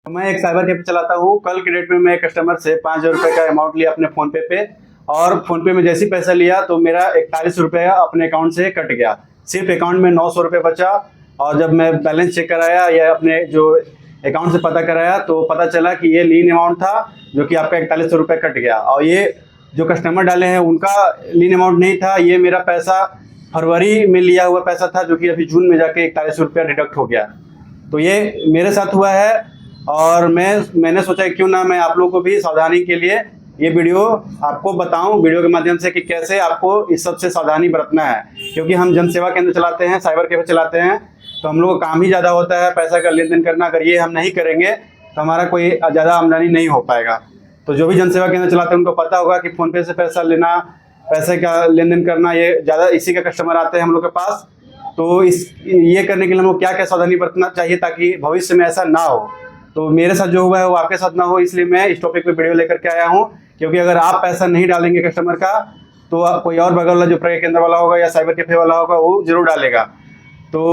मैं एक cyber cafe चलाता हूँ। कल के डेट में मैं कस्टमर से 5,000 रुपये का अमाउंट लिया अपने फ़ोन पे और फ़ोन पे में जैसे ही पैसा लिया तो मेरा 41 रुपये अपने अकाउंट से कट गया। सिर्फ अकाउंट में 900 रुपये बचा। और जब मैं बैलेंस चेक कराया या अपने जो अकाउंट से पता कराया तो पता चला कि ये लीन अमाउंट था, जो कि आपका 41 रुपये कट गया। और ये जो कस्टमर डाले हैं उनका लीन अमाउंट नहीं था, ये मेरा पैसा फरवरी में लिया हुआ पैसा था, जो कि अभी जून में जाके 41 रुपया डिडक्ट हो गया। तो ये मेरे साथ हुआ है और मैंने सोचा क्यों ना मैं आप लोगों को भी सावधानी के लिए ये वीडियो आपको बताऊं, वीडियो के माध्यम से, कि कैसे आपको इस सब से सावधानी बरतना है। क्योंकि हम जनसेवा केंद्र चलाते हैं, साइबर कैफे चलाते हैं, तो हम लोग का काम ही ज़्यादा होता है पैसा का लेन देन करना। अगर ये हम नहीं करेंगे तो हमारा कोई ज़्यादा आमदनी नहीं हो पाएगा। तो जो भी जनसेवा केंद्र चलाते हैं उनको पता होगा कि फ़ोन पे से पैसा लेना, पैसे का लेन देन करना, ये ज़्यादा इसी के कस्टमर आते हैं हम लोग के पास। तो ये करने के लिए हमको क्या क्या सावधानी बरतना चाहिए ताकि भविष्य में ऐसा ना हो। तो मेरे साथ जो हुआ है वो आपके साथ ना हो, इसलिए मैं इस टॉपिक पे वीडियो लेकर के आया हूँ। क्योंकि अगर आप पैसा नहीं डालेंगे कस्टमर का तो कोई और बगल वाला जो प्रज्ञा केंद्र वाला होगा या साइबर कैफे वाला होगा वो जरूर डालेगा। तो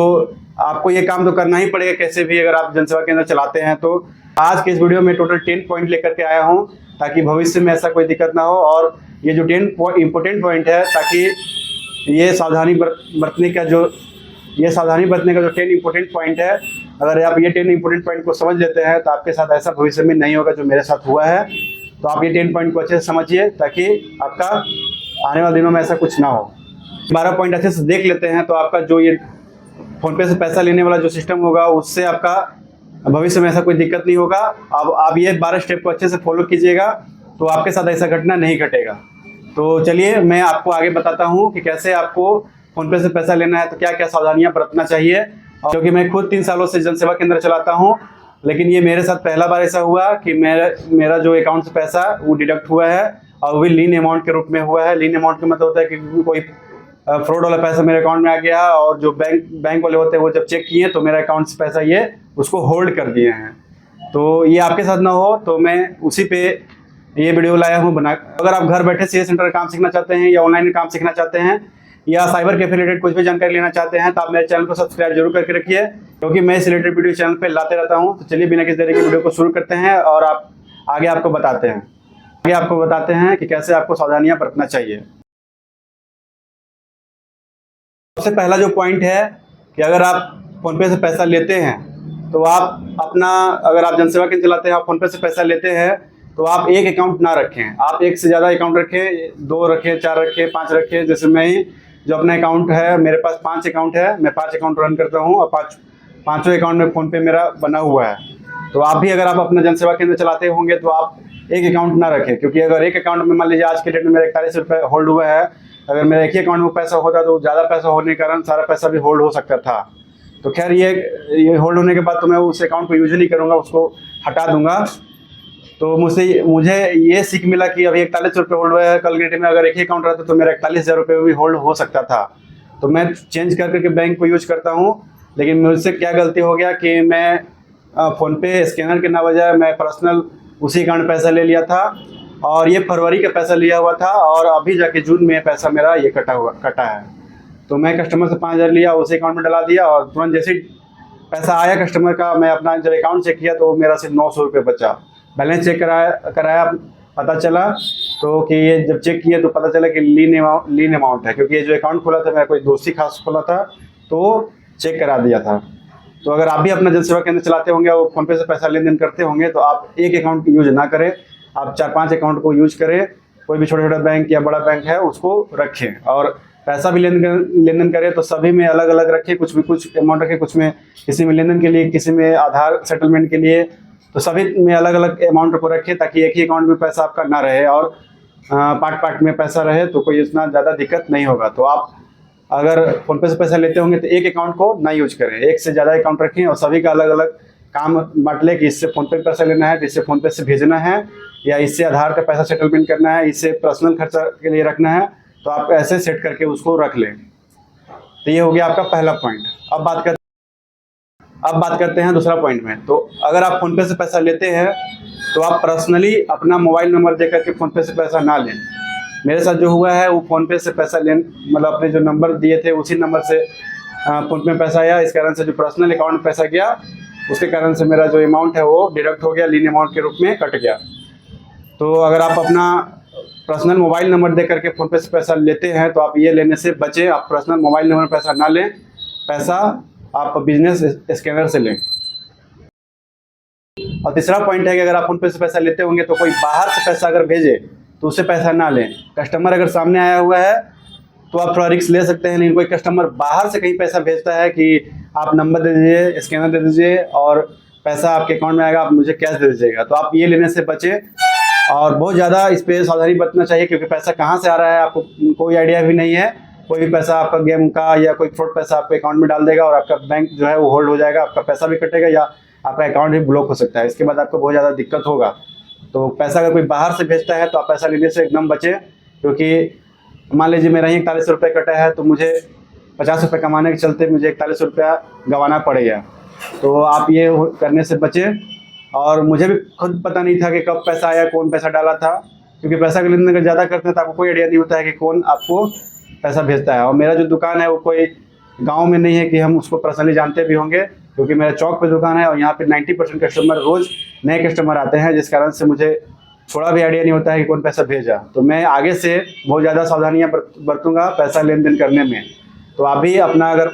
आपको ये काम तो करना ही पड़ेगा कैसे भी, अगर आप जनसेवा केंद्र चलाते हैं। तो आज के इस वीडियो में टोटल 10 पॉइंट लेकर के आया हूँ ताकि भविष्य में ऐसा कोई दिक्कत ना हो। और ये जो 10 इम्पोर्टेंट पॉइंट है, ताकि ये सावधानी बरतने का जो 10 इम्पोर्टेंट पॉइंट है, अगर आप ये 10 इम्पोर्टेंट पॉइंट को समझ लेते हैं तो आपके साथ ऐसा भविष्य में नहीं होगा जो मेरे साथ हुआ है। तो आप ये 10 पॉइंट को अच्छे से समझिए ताकि आपका आने वाले दिनों में ऐसा कुछ ना हो। 12 पॉइंट अच्छे से देख लेते हैं तो आपका जो ये फ़ोन पे से पैसा लेने वाला जो सिस्टम होगा उससे आपका भविष्य में ऐसा कोई दिक्कत नहीं होगा। अब आप ये 12 स्टेप को अच्छे से फॉलो कीजिएगा तो आपके साथ ऐसा घटना नहीं घटेगा। तो चलिए मैं आपको आगे बताता हूँ कि कैसे आपको फ़ोन पे से पैसा लेना है, तो क्या क्या सावधानियाँ बरतना चाहिए। क्योंकि मैं खुद 3 सालों से जनसेवा केंद्र चलाता हूँ, लेकिन ये मेरे साथ पहला बार ऐसा हुआ कि मेरा जो अकाउंट से पैसा वो डिडक्ट हुआ है और वो भी लीन अमाउंट के रूप में हुआ है। लीन अमाउंट का मतलब होता है कि कोई फ्रॉड वाला पैसा मेरे अकाउंट में आ गया और जो बैंक वाले होते हैं वो जब चेक किए तो मेरा अकाउंट से पैसा ये उसको होल्ड कर दिए हैं। तो ये आपके साथ ना हो तो मैं उसी पे ये वीडियो लाया हूँ बना। अगर आप घर बैठे सीए सेंटर का काम सीखना चाहते हैं या ऑनलाइन काम सीखना चाहते हैं या साइबर कैफे रिलेटेड कुछ भी जानकारी लेना चाहते हैं तो आप मेरे चैनल को सब्सक्राइब जरूर करके रखिए, क्योंकि मैं इस रिलेटेड वीडियो चैनल पे लाते रहता हूं। तो चलिए बिना किसी देरी के वीडियो को शुरू करते हैं और आगे आपको बताते हैं कि कैसे आपको सावधानियां बरतना चाहिए। सबसे पहला जो पॉइंट है कि अगर आप फ़ोन पे से पैसा लेते हैं तो आप अगर आप जनसेवा केंद्र चलाते हैं, आप फ़ोन पे से पैसा लेते हैं तो आप एक अकाउंट ना रखें, आप एक से ज़्यादा अकाउंट रखें, 2 रखें, 4 रखें, 5 रखें। जैसे मैं ही जो अपना अकाउंट है, मेरे पास 5 अकाउंट है, मैं 5 अकाउंट रन करता हूँ और पाँचों अकाउंट में फ़ोन पे मेरा बना हुआ है। तो आप भी अगर आप अपना जनसेवा केंद्र चलाते होंगे तो आप एक अकाउंट ना रखें, क्योंकि अगर एक अकाउंट में मान लीजिए आज के डेट में मेरा 41 रुपये होल्ड हुआ है, अगर मेरा एक ही अकाउंट में पैसा होता तो ज़्यादा पैसा होने के कारण सारा पैसा भी होल्ड हो सकता था। तो खैर ये होल्ड होने के बाद तो मैं उस अकाउंट को यूज नहीं करूँगा, उसको हटा दूँगा। तो मुझे ये सीख मिला कि अभी 41 रुपये होल्ड हुआ है, कल के डेट में अगर एक ही अकाउंट रहता तो मेरा 41,000 रुपये भी होल्ड हो सकता था। तो मैं चेंज करके बैंक को यूज करता हूँ। लेकिन मुझसे क्या गलती हो गया कि मैं फ़ोन पे स्कैनर के ना बजाय मैं पर्सनल उसी अकाउंट में पैसा ले लिया था और ये फरवरी का पैसा लिया हुआ था और अभी जाके जून में पैसा मेरा ये कटा है। तो मैं कस्टमर से 5,000 लिया, उसी अकाउंट में डला दिया और तुरंत जैसे ही पैसा आया कस्टमर का, मैं अपना जब अकाउंट चेक किया तो मेरा सिर्फ 900 रुपये बचा। बैलेंस चेक कराया, पता चला तो कि ये जब चेक किया तो पता चला कि लीन अमाउंट है, क्योंकि ये जो अकाउंट खोला था मेरा कोई दोस्ती खास खोला था तो चेक करा दिया था। तो अगर आप भी अपना जनसेवा केंद्र चलाते होंगे और फ़ोन पे से पैसा लेन देन करते होंगे तो आप एक अकाउंट यूज ना करें, आप 4-5 अकाउंट को यूज करें। कोई भी छोटा बैंक या बड़ा बैंक है उसको रखें और पैसा भी लेन देन करें तो सभी में अलग अलग रखें, कुछ अमाउंट रखें, कुछ में किसी में लेन देन के लिए, किसी में आधार सेटलमेंट के लिए, तो सभी में अलग अलग अमाउंट को रखें ताकि एक ही अकाउंट में पैसा आपका ना रहे और पार्ट में पैसा रहे तो कोई इतना ज़्यादा दिक्कत नहीं होगा। तो आप अगर फ़ोन पे से पैसा लेते होंगे तो एक अकाउंट को ना यूज करें, एक से ज़्यादा अकाउंट रखें और सभी का अलग अलग काम बांट लें कि इससे फ़ोन पे पैसा लेना है, इससे फ़ोन पे से भेजना है या इससे आधार का पैसा सेटलमेंट करना है, इससे पर्सनल खर्चा के लिए रखना है। तो आप ऐसे सेट करके उसको रख लें। तो ये हो गया आपका पहला पॉइंट। अब बात करते हैं दूसरा पॉइंट में। तो अगर आप फ़ोन पे से पैसा लेते हैं तो आप पर्सनली अपना मोबाइल नंबर दे करके फ़ोन पे से पैसा ना लें। मेरे साथ जो हुआ है वो फ़ोन पे से पैसा मतलब अपने जो नंबर दिए थे उसी नंबर से फ़ोन पे पैसा आया, इस कारण से जो पर्सनल अकाउंट में पैसा गया उसके कारण से मेरा जो अमाउंट है वो डिडक्ट हो गया, लीन अमाउंट के रूप में कट गया। तो अगर आप अपना पर्सनल मोबाइल नंबर दे करके फ़ोनपे से पैसा लेते हैं तो आप ये लेने से बचें। आप पर्सनल मोबाइल नंबर पैसा ना लें, पैसा आप बिजनेस स्कैनर से लें। और तीसरा पॉइंट है कि अगर आप फ़ोनपे से पैसा लेते होंगे तो कोई बाहर से पैसा अगर भेजे तो उससे पैसा ना लें। कस्टमर अगर सामने आया हुआ है तो आप थोड़ा रिस्क ले सकते हैं, लेकिन कोई कस्टमर बाहर से कहीं पैसा भेजता है कि आप नंबर दे दीजिए, स्कैनर दे दीजिए और पैसा आपके अकाउंट में आएगा, आप मुझे कैश दे दीजिएगा, तो आप ये लेने से बचें। और बहुत ज़्यादा इस पर सावधानी बरतना चाहिए, क्योंकि पैसा कहाँ से आ रहा है आपको कोई आइडिया भी नहीं है। कोई भी पैसा आपका गेम का या कोई फ्रॉड पैसा आपके अकाउंट में डाल देगा और आपका बैंक जो है वो होल्ड हो जाएगा, आपका पैसा भी कटेगा या आपका अकाउंट भी ब्लॉक हो सकता है। इसके बाद आपको बहुत ज़्यादा दिक्कत होगा। तो पैसा अगर कोई बाहर से भेजता है तो आप पैसा लेने से एकदम बचें, क्योंकि मान लीजिए मेरा ही 41 रुपये कटा है तो मुझे 50 रुपये कमाने के चलते मुझे 41 रुपया गंवाना पड़ेगा। तो आप ये करने से बचें। और मुझे भी खुद पता नहीं था कि कब पैसा आया, कौन पैसा डाला था, क्योंकि पैसा का लेन देन अगर ज़्यादा करते हैं तो आपको कोई आइडिया नहीं होता है कि कौन आपको पैसा भेजता है। और मेरा जो दुकान है वो कोई गांव में नहीं है कि हम उसको पर्सनली जानते भी होंगे, क्योंकि मेरा चौक पे दुकान है और यहाँ पे 90% कस्टमर रोज़ नए कस्टमर आते हैं, जिस कारण से मुझे थोड़ा भी आइडिया नहीं होता है कि कौन पैसा भेजा। तो मैं आगे से बहुत ज़्यादा सावधानियाँ बरतूँगा पैसा लेन देन करने में। तो आप भी अपना अगर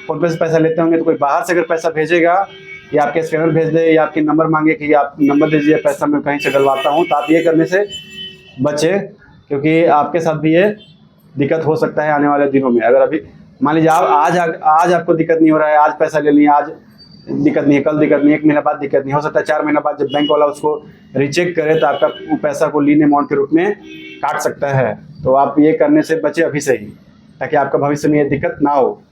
फ़ोनपे से पैसा लेते होंगे तो कोई बाहर से अगर पैसा भेजेगा या आपके स्कैनर भेज दे या आपके नंबर मांगे कि आप नंबर दीजिए, पैसा मैं कहीं से डलवाता हूँ, तो आप ये करने से बचें, क्योंकि आपके साथ भी ये दिक्कत हो सकता है आने वाले दिनों में। अगर अभी मान लीजिए आप आज आपको दिक्कत नहीं हो रहा है, आज पैसा ले लिए, आज दिक्कत नहीं है, कल दिक्कत नहीं है, 1 महीना बाद दिक्कत नहीं हो सकता, 4 महीना बाद जब बैंक वाला उसको रीचेक करे तो आपका पैसा को लीन अमाउंट के रूप में काट सकता है। तो आप ये करने से बचे अभी से ही, ताकि आपका भविष्य में ये दिक्कत ना हो।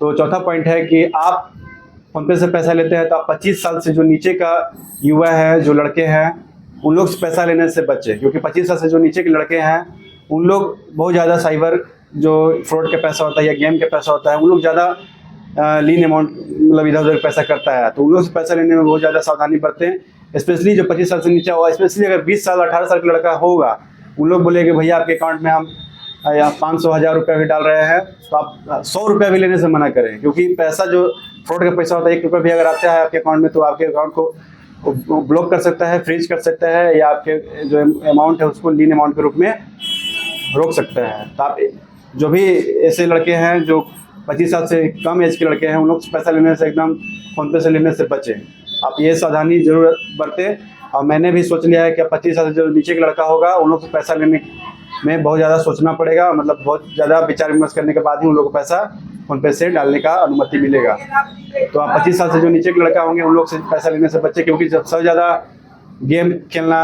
तो चौथा पॉइंट है कि आप फ़ोनपे से पैसा लेते हैं तो आप 25 साल से जो नीचे का युवा है, जो लड़के हैं, उन लोग से पैसा लेने से बचें, क्योंकि 25 साल से जो नीचे के लड़के हैं उन लोग बहुत ज़्यादा साइबर जो फ्रॉड का पैसा होता है या गेम का पैसा होता है, उन लोग ज़्यादा लीन अमाउंट मतलब इधर उधर पैसा करता है। तो उन लोग से पैसा लेने में बहुत ज़्यादा सावधानी बरतें, स्पेशली जो 25 साल से नीचे हुआ, स्पेशली अगर 20 साल 18 साल का लड़का होगा, उन लोग बोले कि भैया आपके अकाउंट में हम या 500-1000 रुपया भी डाल रहे हैं, तो आप 100 रुपया भी लेने से मना करें, क्योंकि पैसा जो फ्रॉड का पैसा होता है 1 रुपया भी अगर आता है आपके अकाउंट में तो आपके अकाउंट को ब्लॉक कर सकता है, फ्रीज कर सकता है, या आपके जो अमाउंट है उसको लीन अमाउंट के रूप में रोक सकता है। तो आप जो भी ऐसे लड़के हैं जो 25 साल से कम एज के लड़के हैं, उन लोग से पैसा लेने से एकदम फ़ोनपे से लेने से बचें। आप ये सावधानी जरूर बरतें। और मैंने भी सोच लिया है कि 25 साल से जो नीचे का लड़का होगा उन लोग से पैसा लेने में बहुत ज़्यादा सोचना पड़ेगा, मतलब बहुत ज़्यादा विचार विमर्श करने के बाद ही उन लोगों को पैसा फ़ोनपे से डालने का अनुमति मिलेगा। तो आप 25 साल से जो नीचे के लड़का होंगे उन लोग से पैसा लेने से बच्चे, क्योंकि जब सबसे ज़्यादा गेम खेलना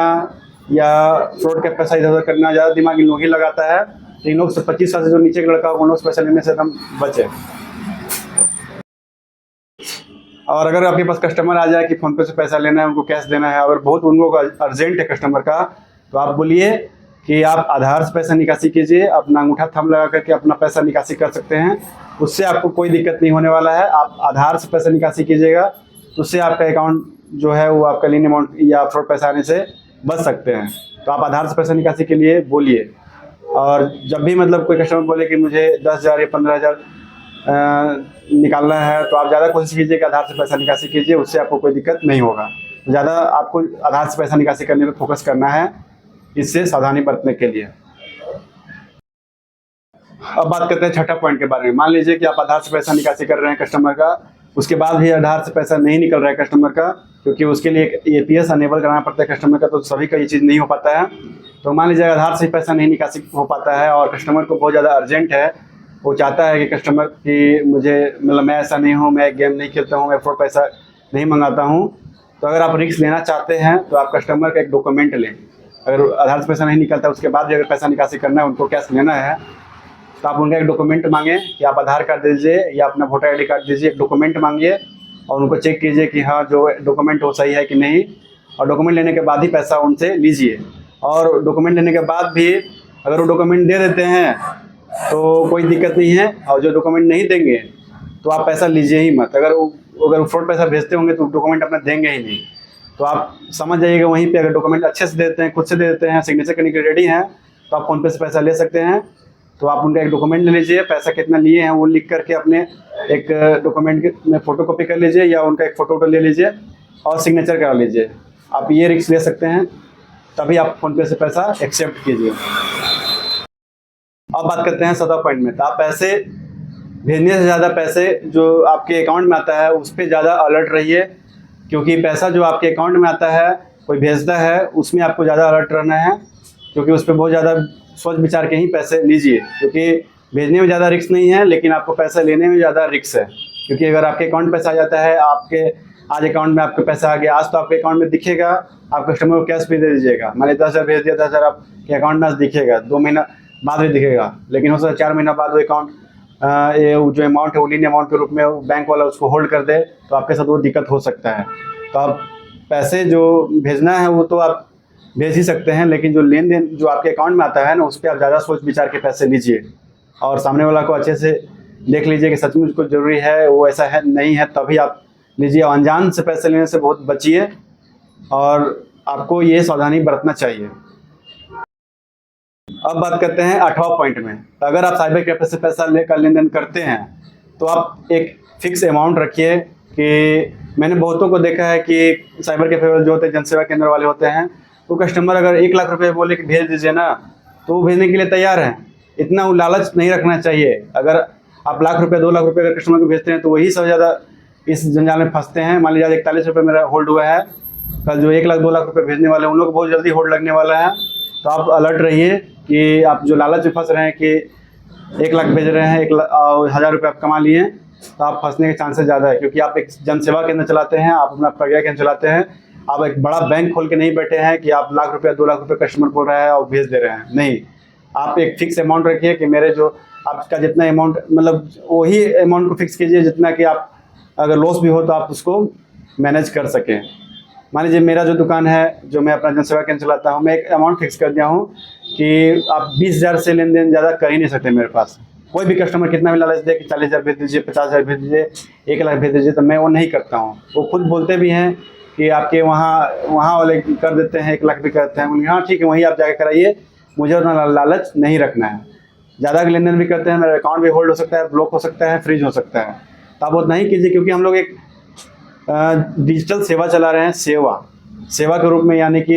या फ्रॉड का पैसा इधर उधर करना ज़्यादा दिमाग इन लोग ही लगाता है। तो इन लोग से 25 साल से जो नीचे का लड़का होगा उन लोग से पैसा लेने से एकदम बचे। और अगर आपके पास कस्टमर आ जाए कि फ़ोनपे से पैसा लेना है, उनको कैश देना है, अगर बहुत उन लोगों का अर्जेंट है कस्टमर का, तो आप बोलिए कि आप आधार से पैसा निकासी कीजिए, अपना अंगूठा थंब लगा करके अपना पैसा निकासी कर सकते हैं, उससे आपको कोई दिक्कत नहीं होने वाला है। आप आधार से पैसा निकासी कीजिएगा तो उससे आपका अकाउंट जो है वो आपका लीन अमाउंट या फ्रॉड पैसा आने से बच सकते हैं। तो आप आधार से पैसा निकासी के लिए बोलिए। और जब भी मतलब कोई कस्टमर बोले कि मुझे 10,000 या 15,000 निकालना है, तो आप ज़्यादा कोशिश कीजिए कि आधार से पैसा निकासी कीजिए, उससे आपको कोई दिक्कत नहीं होगा। ज़्यादा आपको आधार से पैसा निकासी करने पर फोकस करना है, इससे सावधानी बरतने के लिए। अब बात करते हैं छठा पॉइंट के बारे में। मान लीजिए कि आप आधार से पैसा निकासी कर रहे हैं कस्टमर का, उसके बाद भी आधार से पैसा नहीं निकल रहा है कस्टमर का, क्योंकि उसके लिए APS अनेबल कराना पड़ता है कस्टमर का, तो सभी का ये चीज़ नहीं हो पाता है। तो मान लीजिए आधार से पैसा नहीं निकासी हो पाता है और कस्टमर को बहुत ज़्यादा अर्जेंट है, वो चाहता है कि कस्टमर की मुझे मतलब मैं ऐसा नहीं हूँ, मैं गेम नहीं खेलता हूँ, मैं फ्रॉड पैसा नहीं मंगाता हूँ। तो अगर आप रिस्क लेना चाहते हैं तो आप कस्टमर का एक डॉक्यूमेंट लें। अगर आधार से पैसा नहीं निकलता उसके बाद भी अगर पैसा निकासी करना है, उनको कैश लेना है, तो आप उनका एक डॉक्यूमेंट मांगें कि आप आधार कार्ड दीजिए या अपना वोटर ID कार्ड दीजिए, एक डॉक्यूमेंट मांगिए और उनको चेक कीजिए कि हाँ जो डॉक्यूमेंट वो सही है कि नहीं। और डॉक्यूमेंट लेने के बाद ही पैसा उनसे लीजिए। और डॉक्यूमेंट लेने के बाद भी अगर वो डॉक्यूमेंट दे देते हैं तो कोई दिक्कत नहीं है, और जो डॉक्यूमेंट नहीं देंगे तो आप पैसा लीजिए ही मत। अगर वो फ्रॉड पैसा भेजते होंगे तो डॉक्यूमेंट अपना देंगे ही नहीं। तो आप समझ जाइएगा वहीं पे, अगर डॉक्यूमेंट अच्छे से देते हैं, खुद से दे देते हैं, सिग्नेचर करने के रेडी हैं, तो आप फ़ोनपे से पैसा ले सकते हैं। तो आप उनका एक डॉक्यूमेंट ले लीजिए, पैसा कितना लिए हैं वो लिख करके अपने एक डॉक्यूमेंट में फ़ोटो कॉपी कर लीजिए या उनका एक फ़ोटो ले लीजिए और सिग्नेचर करा लीजिए। आप ये रिस्क ले सकते हैं, तभी आप फ़ोनपे से पैसा एक्सेप्ट कीजिए। अब बात करते हैं 17 पॉइंट में। तो आप पैसे भेजने से ज़्यादा पैसे जो आपके अकाउंट में आता है उस पर ज़्यादा अलर्ट रहिए, क्योंकि पैसा जो आपके अकाउंट में आता है कोई भेजता है उसमें आपको ज़्यादा अलर्ट रहना है, क्योंकि उस पर बहुत ज़्यादा सोच विचार के ही पैसे लीजिए, क्योंकि भेजने में ज़्यादा रिस्क नहीं है लेकिन आपको पैसा लेने में ज़्यादा रिस्क है। क्योंकि अगर आपके अकाउंट में पैसा आ जाता है, आपके आज अकाउंट में आपके पैसा आ गया, आज तो आपके अकाउंट में दिखेगा, आप कस्टमर को कैश भी दे दीजिएगा, मान लीजिए 10,000 भेज दिया, 10,000 आपके अकाउंट में आज दिखेगा, 2 महीना बाद भी दिखेगा, लेकिन हो सकता है 4 महीना बाद वो अकाउंट ये जो अमाउंट है वो लीन अमाउंट के रूप में बैंक वाला उसको होल्ड कर दे, तो आपके साथ वो दिक्कत हो सकता है। तो आप पैसे जो भेजना है वो तो आप भेज ही सकते हैं, लेकिन जो लेन देन जो आपके अकाउंट में आता है ना, उस पर आप ज़्यादा सोच विचार के पैसे लीजिए और सामने वाला को अच्छे से देख लीजिए कि सचमुच को ज़रूरी है, वो ऐसा है नहीं है, तभी आप लीजिए। अनजान से पैसे लेने से बहुत बचिए और आपको ये सावधानी बरतना चाहिए। अब बात करते हैं 8वां पॉइंट में। तो अगर आप साइबर कैफे से पैसा लेकर लेन देन करते हैं तो आप एक फिक्स अमाउंट रखिए। कि मैंने बहुतों को देखा है कि साइबर कैफे जो होते हैं, जनसेवा केंद्र वाले होते हैं, तो कस्टमर अगर 1 लाख रुपए बोले कि भेज दीजिए ना, तो वो भेजने के लिए तैयार हैं। इतना वो लालच नहीं रखना चाहिए। अगर आप लाख रुपये 2 लाख रुपये अगर कस्टमर को भेजते हैं तो वही सबसे ज़्यादा इस जंजाल में फंसते हैं। मान लीजिए 41 रुपये मेरा होल्ड हुआ है, कल जो 1 लाख 2 लाख रुपये भेजने वाले हैं उन लोग को बहुत जल्दी होल्ड लगने वाला है। तो आप अलर्ट रहिए कि आप जो लालच में फंस रहे हैं कि 1 लाख भेज रहे हैं, 1,000 रुपये आप कमा लिए, तो आप फंसने के चांसेस ज़्यादा है। क्योंकि आप एक जनसेवा केंद्र चलाते हैं, आप अपना प्रज्ञा केंद्र चलाते हैं, आप एक बड़ा बैंक खोल के नहीं बैठे हैं कि आप लाख रुपया 2 लाख रुपये कस्टमर बोल रहा है और भेज दे रहे हैं। नहीं, आप एक फिक्स अमाउंट रखिए कि मेरे जो आपका जितना अमाउंट, मतलब वही अमाउंट को फिक्स कीजिए जितना कि आप अगर लॉस भी हो तो आप उसको मैनेज कर सकें। मान लीजिए मेरा जो दुकान है, जो मैं अपना जनसेवा केंद्र चलाता हूँ, मैं एक अमाउंट फिक्स कर दिया हूँ कि आप 20,000 से लेन देन ज़्यादा कर ही नहीं सकते मेरे पास। कोई भी कस्टमर कितना भी लालच दे कि 40,000 भेज दीजिए, 50,000 भेज दीजिए, 1 लाख भेज दीजिए, तो मैं वो नहीं करता हूँ। वो खुद बोलते भी हैं कि आपके वहाँ वाले कर देते हैं, 1 लाख भी करते हैं। बोलिए हाँ ठीक है, वहीं आप जाकर कराइए, मुझे उतना लालच नहीं रखना है। ज़्यादा लेन देन भी करते हैं, मेरा अकाउंट भी होल्ड हो सकता है, ब्लॉक हो सकता है, फ्रीज हो सकता है, तो आप उतना ही कीजिए। क्योंकि हम लोग एक डिजिटल सेवा चला रहे हैं, सेवा के रूप में, यानी कि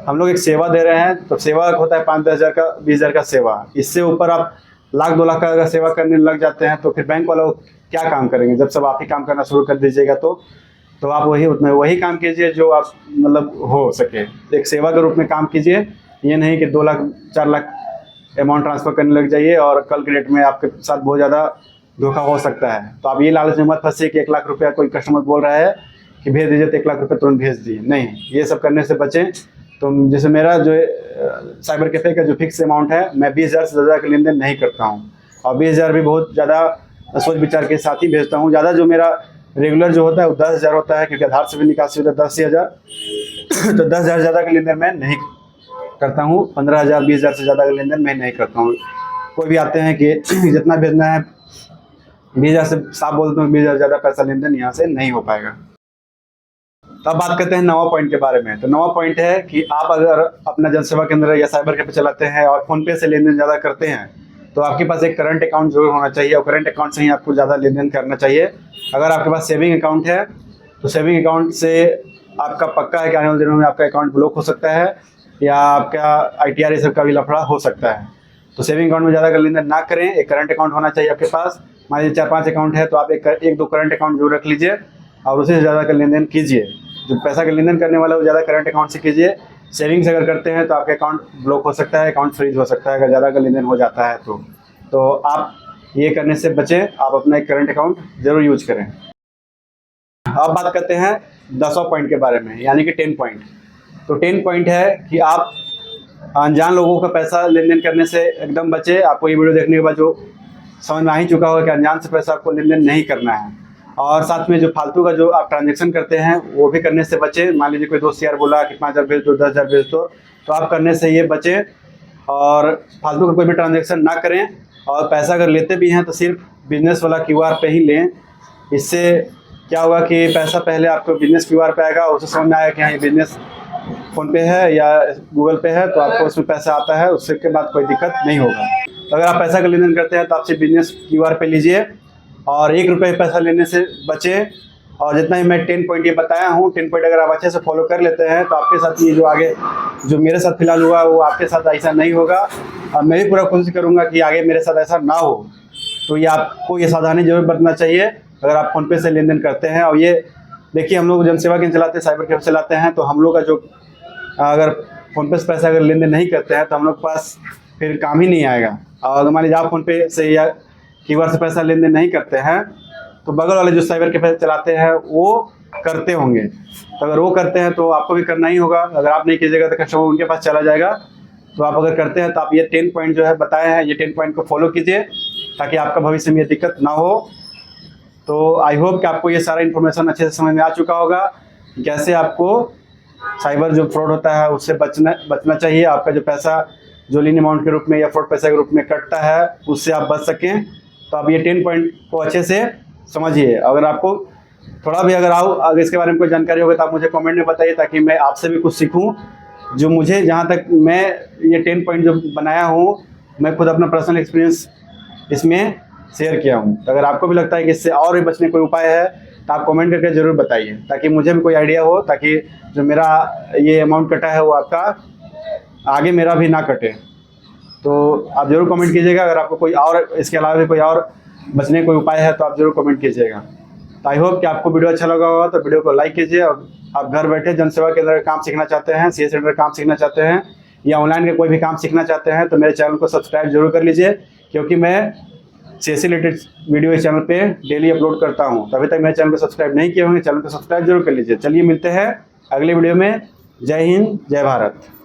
हम लोग एक सेवा दे रहे हैं। तो सेवा होता है 5-10 हज़ार का, 20,000 का सेवा। इससे ऊपर आप लाख 2 लाख का अगर सेवा करने लग जाते हैं तो फिर बैंक वाला क्या काम करेंगे? जब सब आप ही काम करना शुरू कर दीजिएगा तो आप वही काम कीजिए जो आप मतलब हो सके। एक सेवा के रूप में काम कीजिए, ये नहीं कि 2 लाख 4 लाख अमाउंट ट्रांसफ़र करने लग जाइए और कल के डेट में आपके साथ बहुत ज़्यादा धोखा हो सकता है। तो आप ये लालच में मत फंसिए कि 1 लाख रुपया कोई कस्टमर बोल रहा है कि भेज दीजिए तो 1 लाख रुपये तुरंत भेज दिए। नहीं, ये सब करने से बचें। तो जैसे मेरा जो साइबर कैफे का जो फिक्स अमाउंट है, मैं 20,000 से ज़्यादा का लेन देन नहीं करता हूँ। और 20,000 भी बहुत ज़्यादा सोच विचार के साथ ही भेजता हूँ। ज़्यादा जो मेरा रेगुलर जो होता है वो 10,000 होता है, क्योंकि आधार से भी निकासी होता है 10,000। तो 10,000 ज़्यादा का लेन देन मैं नहीं करता हूँ। 15,000 20,000 से ज़्यादा का लेन देन मैं नहीं करता हूँ। कोई भी आते हैं कि जितना भेजना है 20,000 से, साफ बोलते हैं 20,000 ज़्यादा पैसा लेन देन यहाँ से नहीं हो पाएगा। तो अब बात करते हैं 9वां पॉइंट के बारे में। तो 9वां पॉइंट है कि आप अगर अपना जनसेवा केंद्र या साइबर कैफे चलाते हैं और फ़ोनपे से लेन देन ज़्यादा करते हैं, तो आपके पास एक करंट अकाउंट जरूर होना चाहिए और करंट अकाउंट से ही आपको ज़्यादा लेन देन करना चाहिए। अगर आपके पास सेविंग अकाउंट है तो सेविंग अकाउंट से आपका पक्का है कि आने वाले दिनों में आपका अकाउंट ब्लॉक हो सकता है या आपका ITR ये सब का भी लफड़ा हो सकता है। तो सेविंग अकाउंट में ज़्यादा लेन देन ना करें, एक करंट अकाउंट होना चाहिए आपके पास। मान लीजिए 4-5 अकाउंट है तो आप एक दो करंट अकाउंट जरूर रख लीजिए और उसी से ज़्यादा का लेन देन कीजिए। जो पैसा का लेन देन करने वाला है वो ज़्यादा करंट अकाउंट से कीजिए। सेविंग्स अगर करते हैं तो आपका अकाउंट ब्लॉक हो सकता है, अकाउंट फ्रीज हो सकता है अगर ज़्यादा का लेन देन हो जाता है तो आप ये करने से बचें। आप अपना एक करंट अकाउंट ज़रूर यूज करें। अब बात करते हैं 10वां पॉइंट के बारे में, यानी कि 10 पॉइंट। तो 10 पॉइंट है कि आप अनजान लोगों का पैसा लेन देन करने से एकदम बचे। आपको ये वीडियो देखने के बाद जो समझ में आ ही चुका होगा कि अनजान से पैसा आपको लेन देन नहीं करना है। और साथ में जो फालतू का जो आप ट्रांजैक्शन करते हैं वो भी करने से बचें। मान लीजिए कोई दोस्त यार बोला कि 5,000 भेज दो, 10,000 भेज दो, तो आप करने से ये बचें और फालतू का कोई भी ट्रांजैक्शन ना करें। और पैसा अगर लेते भी हैं तो सिर्फ बिजनेस वाला QR पे ही लें। इससे क्या होगा कि पैसा पहले आपको बिजनेस QR पे आएगा, उससे समझ में आएगा कि हाँ ये बिजनेस फ़ोनपे है या गूगल पे है तो आपको उसमें पैसा आता है, उससे के बाद कोई दिक्कत नहीं होगा। तो अगर आप पैसा का लेन देन करते हैं तो आप सिर्फ बिजनेस QR पे लीजिए और 1 रुपये पैसा लेने से बचें। और जितना ही मैं 10 पॉइंट ये बताया हूँ, 10 पॉइंट अगर आप अच्छे से फॉलो कर लेते हैं तो आपके साथ ये जो आगे जो मेरे साथ फिलहाल हुआ वो आपके साथ ऐसा नहीं होगा। और मैं भी पूरा कोशिश करूँगा कि आगे मेरे साथ ऐसा ना हो। तो ये आपको ये सावधानी जरूर बरतना चाहिए अगर आप फ़ोनपे से लेन देन करते हैं। और ये देखिए, हम लोग जनसेवा केंद्र चलाते हैं, साइबर कैफे चलाते हैं, तो हम लोग का जो अगर फ़ोनपे से पैसा अगर लेन देन नहीं करते हैं तो हम लोग के पास फिर काम ही नहीं आएगा। और अगर मान लीजिए आप फ़ोनपे से या QR से पैसा लेन देन नहीं करते हैं तो बगल वाले जो साइबर कैफे चलाते हैं वो करते होंगे। तो अगर वो करते हैं तो आपको भी करना ही होगा। अगर आप नहीं कीजिएगा तो कस्टमर उनके पास चला जाएगा। तो आप अगर करते हैं तो आप ये 10 पॉइंट जो है बताए हैं, ये 10 पॉइंट को फॉलो कीजिए ताकि आपका भविष्य में ये दिक्कत ना हो। तो आई होप कि आपको ये सारा इन्फॉर्मेशन अच्छे से समझ में आ चुका होगा, कैसे आपको साइबर जो फ्रॉड होता है उससे बचना चाहिए। आपका जो पैसा जो लीन अमाउंट के रूप में या फ्रॉड पैसा के रूप में कटता है उससे आप बच सकें। तो आप ये 10 पॉइंट को अच्छे से समझिए। अगर आपको थोड़ा भी अगर इसके बारे में कोई जानकारी होगी तो आप मुझे कमेंट में बताइए ताकि मैं आपसे भी कुछ सीखूं। जो मुझे जहां तक मैं ये 10 पॉइंट जो बनाया हूं, मैं खुद अपना पर्सनल एक्सपीरियंस इसमें शेयर किया हूं। तो अगर आपको भी लगता है कि इससे और भी बचने कोई उपाय है तो आप कमेंट करके ज़रूर बताइए ताकि मुझे भी कोई आइडिया हो, ताकि जो मेरा ये अमाउंट कटा है वो आपका आगे मेरा भी ना कटे। तो आप ज़रूर कमेंट कीजिएगा। अगर आपको कोई और इसके अलावा भी कोई और बचने कोई उपाय है तो आप ज़रूर कमेंट कीजिएगा। तो आई होप कि आपको वीडियो अच्छा लगा होगा। तो वीडियो को लाइक कीजिए। और आप घर बैठे जनसेवा केंद्र का काम सीखना चाहते हैं, CA सेंटर का काम सीखना चाहते हैं या ऑनलाइन के कोई भी काम सीखना चाहते हैं तो मेरे चैनल को सब्सक्राइब जरूर कर लीजिए, क्योंकि मैं CA से रिलेटेड वीडियो इस चैनल पे डेली अपलोड करता हूँ। तो अभी तक मेरे चैनल को सब्सक्राइब नहीं किए होंगे, चैनल को सब्सक्राइब जरूर कर लीजिए। चलिए मिलते हैं अगले वीडियो में। जय हिंद, जय भारत।